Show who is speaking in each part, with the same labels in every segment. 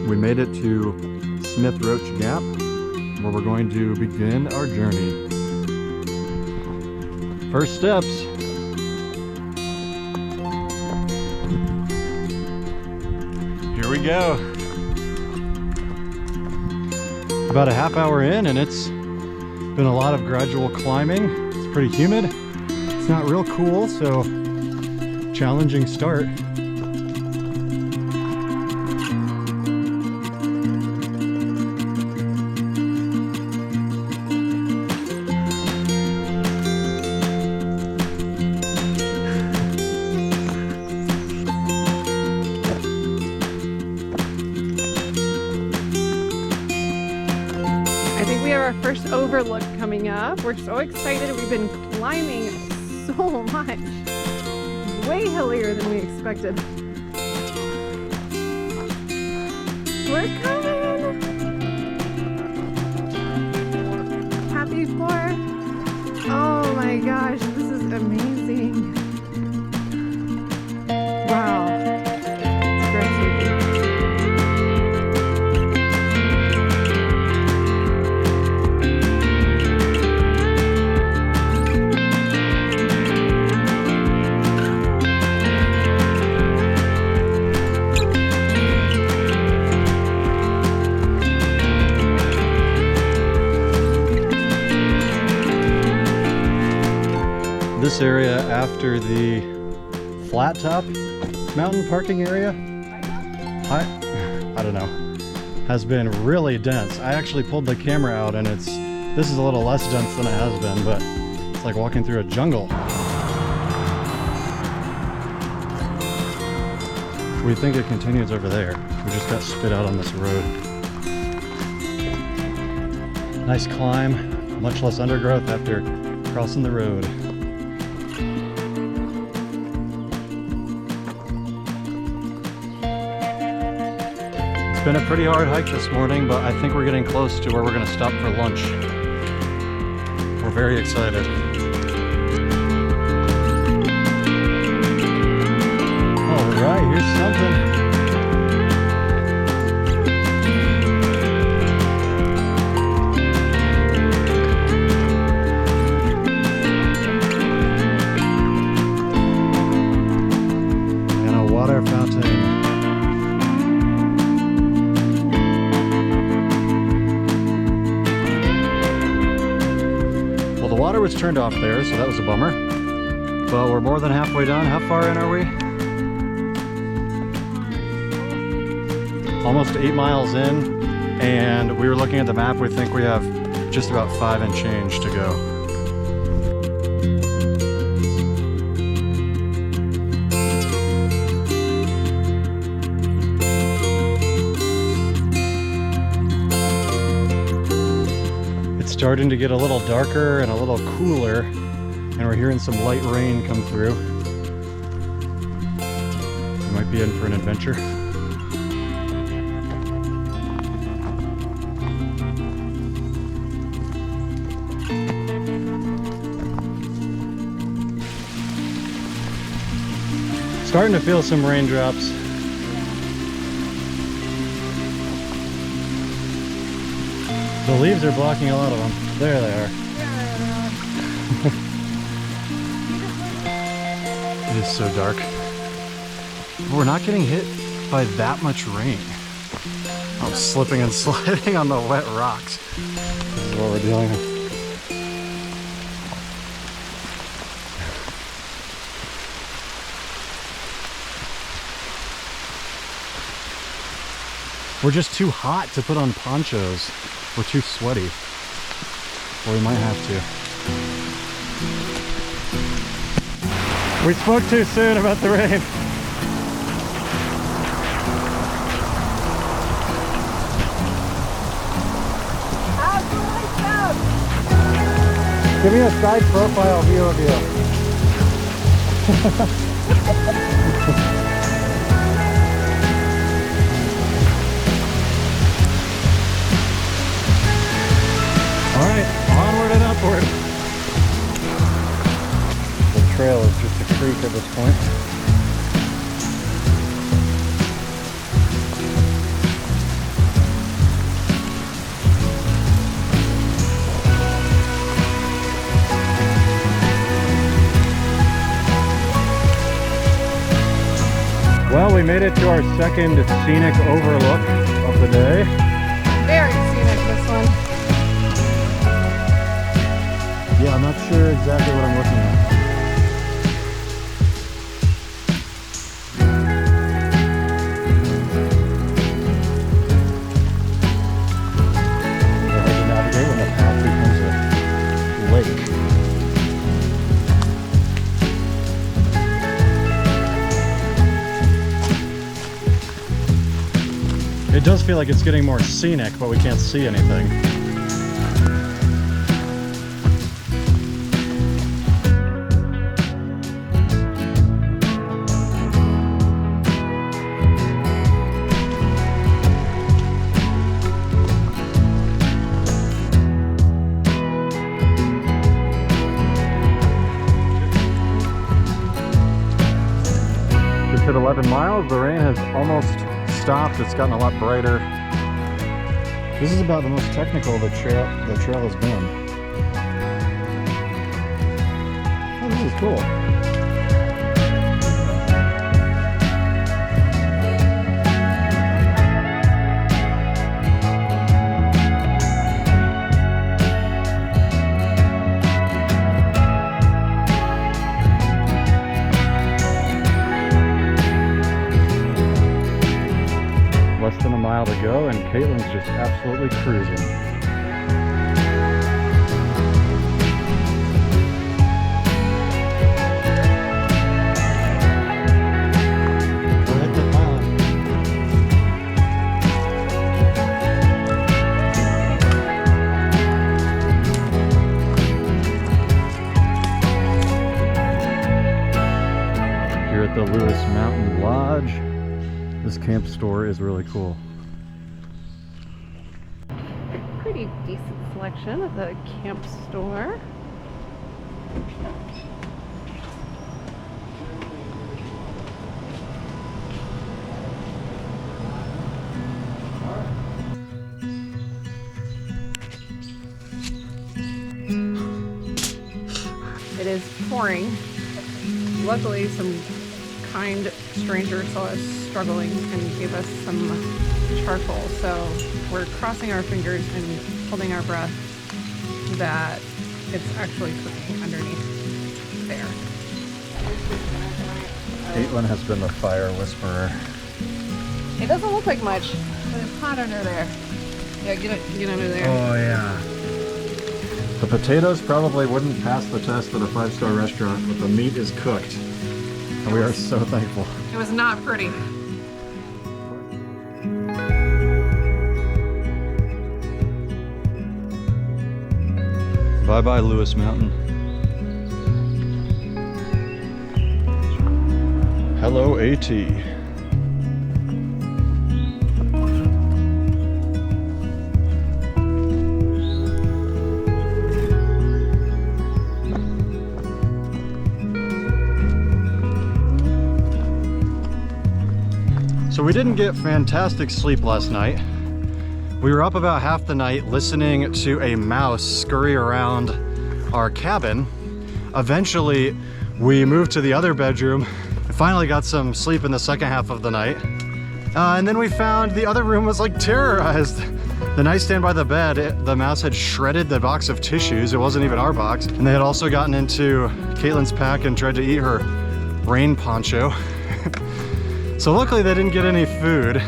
Speaker 1: We made it to Smith Roach Gap, where we're going to begin our journey. First steps. Here we go. About a half hour in, and it's been a lot of gradual climbing. It's pretty humid. It's not real cool, so challenging start.
Speaker 2: Our first overlook coming up. We're so excited. We've been climbing so much. Way hillier than we expected. We're coming! Happy 4. Oh my gosh, this is amazing. Wow. It's breathtaking.
Speaker 1: This area after the flat top mountain parking area, I don't know, has been really dense. I actually pulled the camera out and this is a little less dense than it has been, but it's like walking through a jungle. We think it continues over there. We just got spit out on this road. Nice climb, much less undergrowth after crossing the road. It's been a pretty hard hike this morning, but I think we're getting close to where we're going to stop for lunch. We're very excited. All right, here's something. And a water fountain. Well, the water was turned off there, so that was a bummer. But we're more than halfway done. How far in are we? Almost 8 miles in, and we were looking at the map. We think we have just about 5 and change to go. It's starting to get a little darker and a little cooler, and we're hearing some light rain come through. We might be in for an adventure. Starting to feel some raindrops. The leaves are blocking a lot of them. There they are. It is so dark. We're not getting hit by that much rain. I'm slipping and sliding on the wet rocks. This is what we're dealing with. We're just too hot to put on ponchos. We're too sweaty. Or we might have to. We spoke too soon about the rain. Give me a side profile view of you. creek at this point. Well, we made it to our second scenic overlook of the day.
Speaker 2: Very scenic, this one.
Speaker 1: Yeah, I'm not sure exactly what I'm looking at. It's hard to navigate when the path becomes a lake. It does feel like it's getting more scenic, but we can't see anything. Just hit 11 miles. The rain has almost stopped. It's gotten a lot brighter. This is about the most technical the trail has been. Oh, this is cool. Less than a mile to go, and Caitlin's just absolutely cruising. Go hit the pond. Here at the Lewis Mountain Lodge. This camp store is really cool.
Speaker 2: Pretty decent selection at the camp store. It is pouring. Luckily, some kind stranger saw us struggling and gave us some charcoal, so we're crossing our fingers and holding our breath that it's actually cooking underneath there.
Speaker 1: Caitlin has been the fire whisperer.
Speaker 2: It doesn't look like much, but it's hot under there. Yeah, get under there.
Speaker 1: Oh yeah. The potatoes probably wouldn't pass the test at a 5-star restaurant, but the meat is cooked. And we are so thankful.
Speaker 2: It was not pretty.
Speaker 1: Bye-bye, Lewis Mountain. Hello, AT. So we didn't get fantastic sleep last night. We were up about half the night listening to a mouse scurry around our cabin. Eventually, we moved to the other bedroom and finally got some sleep in the second half of the night. And then we found the other room was like terrorized. The nightstand by the bed, the mouse had shredded the box of tissues. It wasn't even our box. And they had also gotten into Caitlin's pack and tried to eat her rain poncho. So luckily they didn't get any food,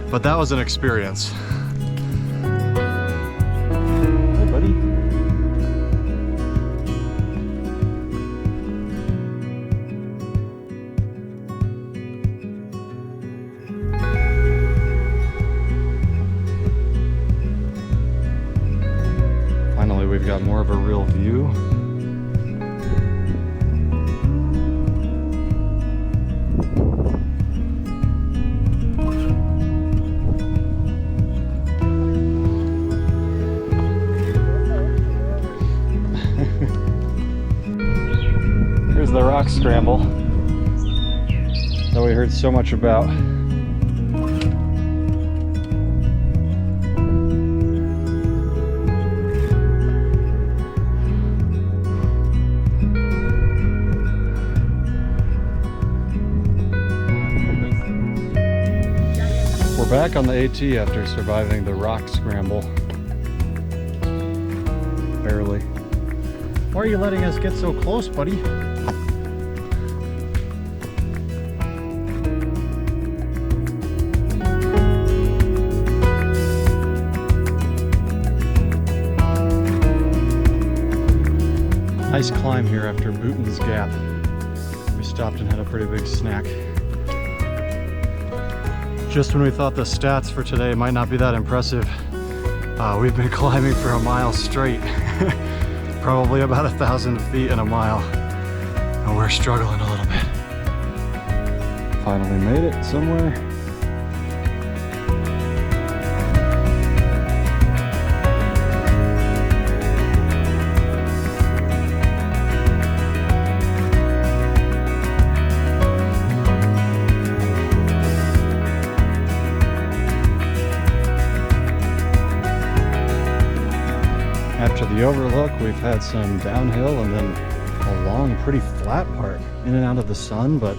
Speaker 1: but that was an experience. Hi, buddy. Finally, we've got more of a real view. Here's the rock scramble that we heard so much about. We're back on the AT after surviving the rock scramble. Barely. Why are you letting us get so close, buddy? Nice climb here after Booton's Gap. We stopped and had a pretty big snack. Just when we thought the stats for today might not be that impressive, we've been climbing for a mile straight. Probably about 1,000 feet in a mile. And we're struggling a little bit. Finally made it somewhere. After the overlook, we've had some downhill and then a long, pretty flat part in and out of the sun, but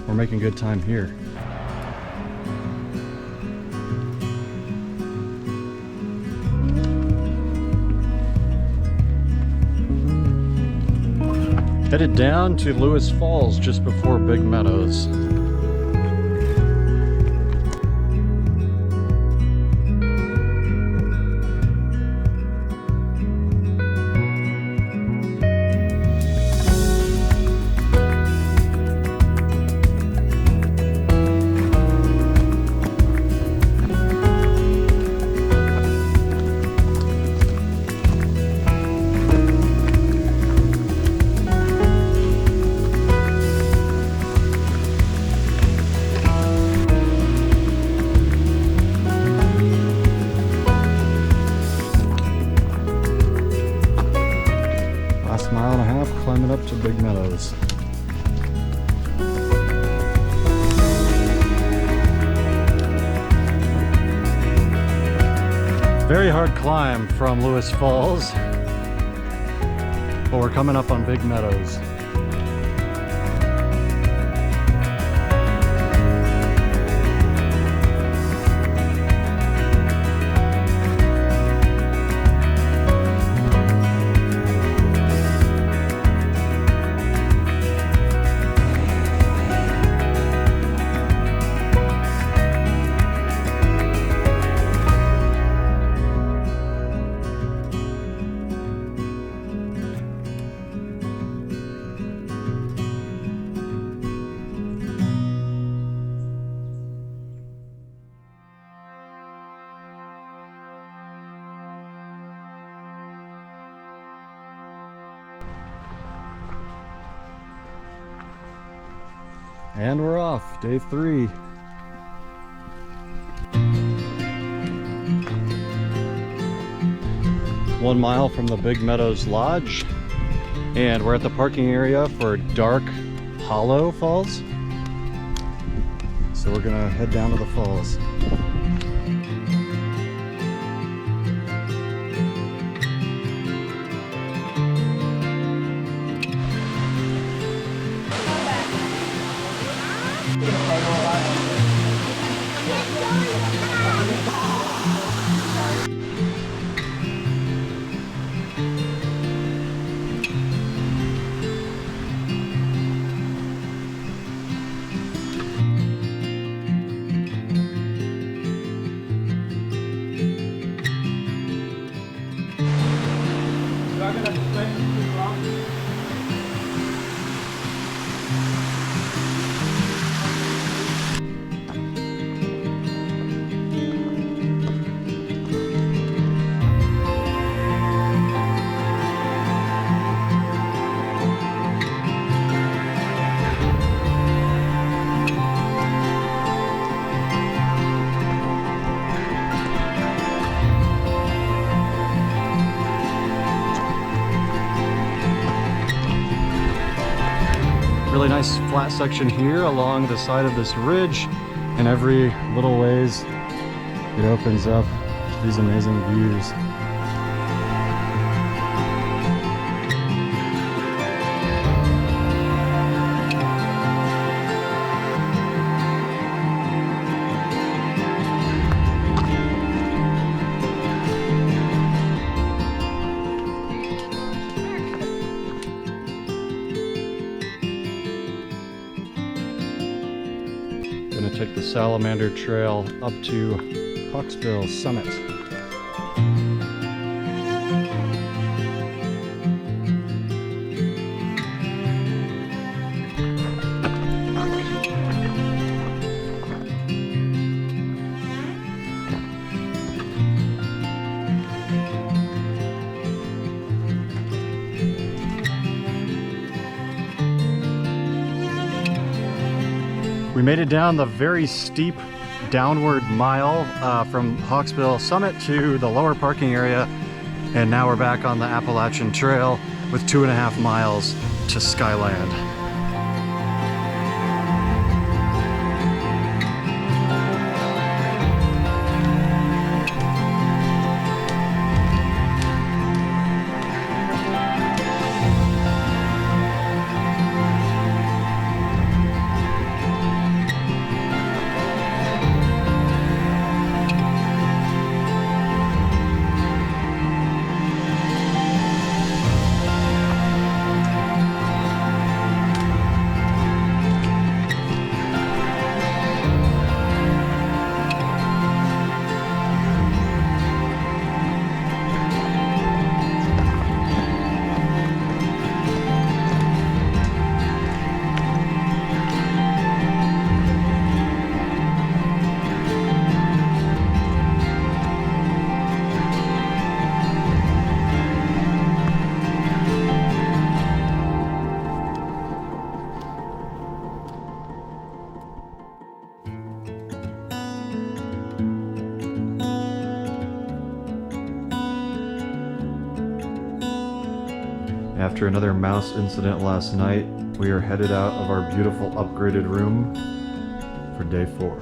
Speaker 1: we're making good time here. Headed down to Lewis Falls just before Big Meadows. Mile and a half climbing up to Big Meadows. Very hard climb from Lewis Falls, but we're coming up on Big Meadows. And we're off, day 3. One mile from the Big Meadows Lodge, and we're at the parking area for Dark Hollow Falls. So we're gonna head down to the falls. nice flat section here along the side of this ridge, and every little ways it opens up to these amazing views. Gonna take the Salamander Trail up to Hawksbill Summit. We made it down the very steep downward mile from Hawksbill Summit to the lower parking area, and now we're back on the Appalachian Trail with 2.5 miles to Skyland. After another mouse incident last night, we are headed out of our beautiful upgraded room for day 4.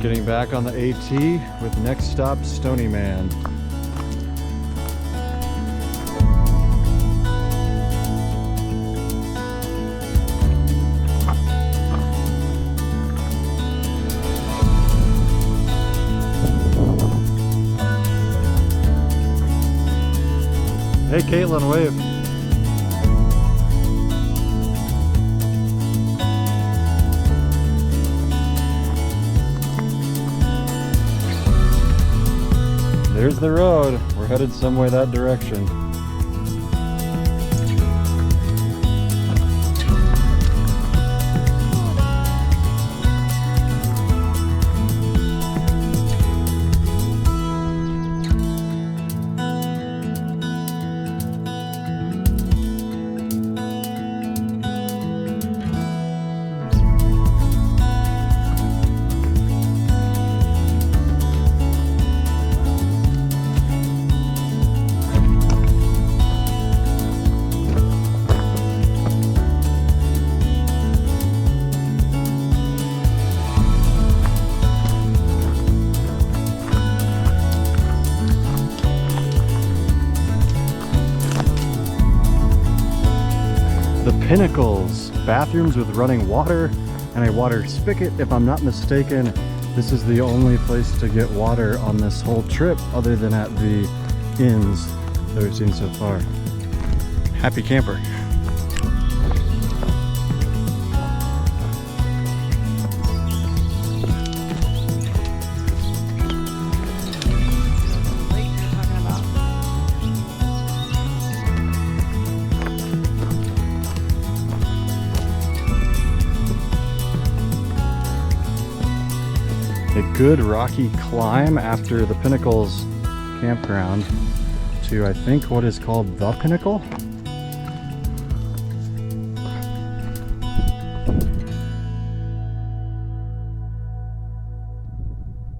Speaker 1: Getting back on the AT with next stop Stony Man. Hey Caitlin, wave. There's the road. We're headed some way that direction. Pinnacles, bathrooms with running water and a water spigot. If I'm not mistaken, this is the only place to get water on this whole trip other than at the inns that we've seen so far. Happy camper. A good rocky climb after the Pinnacles campground to, I think, what is called the Pinnacle.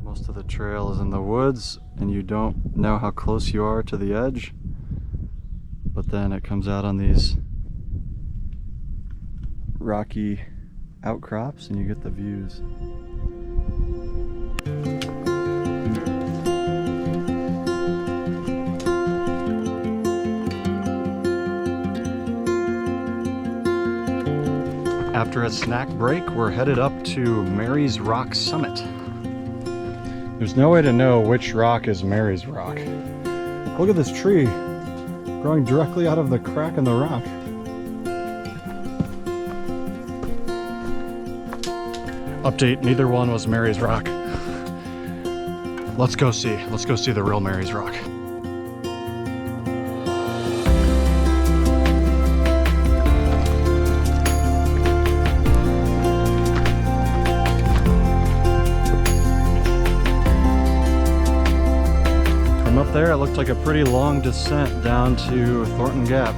Speaker 1: Most of the trail is in the woods and you don't know how close you are to the edge, but then it comes out on these rocky outcrops and you get the views. After a snack break, we're headed up to Mary's Rock Summit. There's no way to know which rock is Mary's Rock. Look at this tree growing directly out of the crack in the rock. Update, neither one was Mary's Rock. Let's go see the real Mary's Rock. From up there, it looked like a pretty long descent down to Thornton Gap.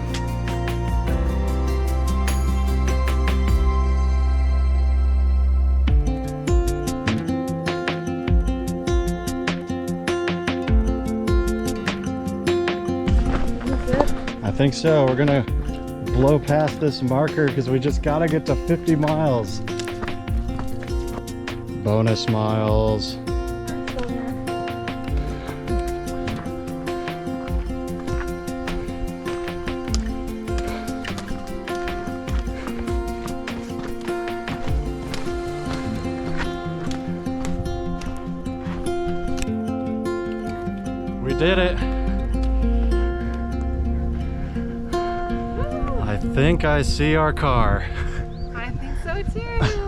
Speaker 1: I think so. We're gonna blow past this marker because we just gotta get to 50 miles. Bonus miles. We did it. I think I see our car.
Speaker 2: I think so too.